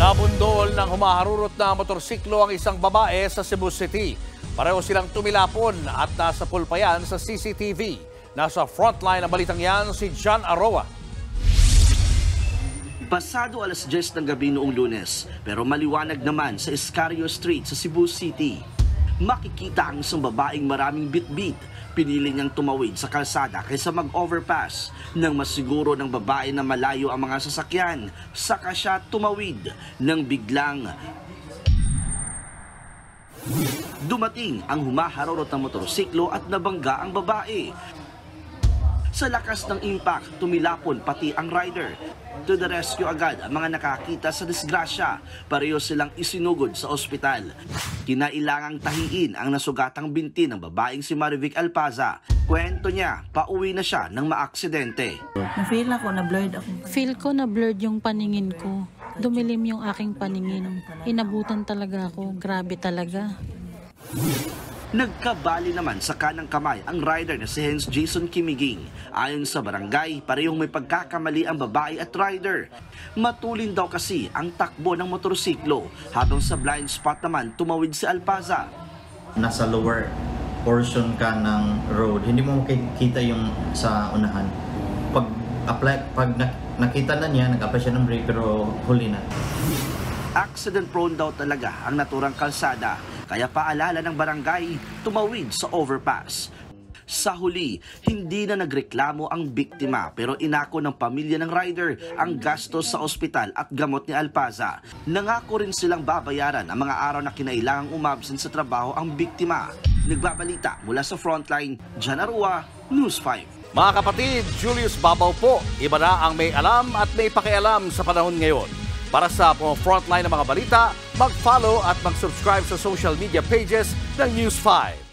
Nabundol ng humaharurot na motorsiklo ang isang babae sa Cebu City. Pareho silang tumilapon at nasa pulpayan sa CCTV. Nasa frontline ng balitang yan si John Aroa. Pasado alas 10 ng gabi noong Lunes, pero maliwanag naman sa Escario Street sa Cebu City. Makikita ang isang babaeng maraming bitbit. Pinili niyang tumawid sa kalsada kaysa mag-overpass. Nang masiguro ng babae na malayo ang mga sasakyan, saka siya tumawid nang biglang dumating ang humaharurot ng motorsiklo at nabangga ang babae. Sa lakas ng impact, tumilapon pati ang rider. To the rescue agad ang mga nakakita sa disgrasya. Pareho silang isinugod sa ospital. Kinailangang tahiin ang nasugatang binti ng babaeng si Marivic Alpaza. Kwento niya, pauwi na siya nang maaksidente. Na-feel ako, na-blurred ako. Feel ko na blurred yung paningin ko. Dumilim yung aking paningin. Inabutan talaga ako. Grabe talaga. Nagkabali naman sa kanang kamay ang rider na si Hens Jason Kimiging. Ayon sa barangay, parehong may pagkakamali ang babae at rider. Matulin daw kasi ang takbo ng motorsiklo, habang sa blind spot naman tumawid si Alpaza. Nasa lower portion ka ng road, hindi mo makikita yung sa unahan. Pag nakita na niya, nag-apply siya ng brake pero huli na. Accident prone daw talaga ang naturang kalsada, kaya paalala ng barangay, tumawid sa overpass. Sa huli, hindi na nagreklamo ang biktima pero inako ng pamilya ng rider ang gastos sa ospital at gamot ni Alpaza. Nangako rin silang babayaran ang mga araw na kinailangang umabsent sa trabaho ang biktima. Nagbabalita mula sa frontline, John Aroa, News 5. Mga kapatid, Julius Babaw po. Iba na ang may alam at may pakialam sa panahon ngayon. Para sa frontline ng mga balita, mag-follow at mag-subscribe sa social media pages ng News 5.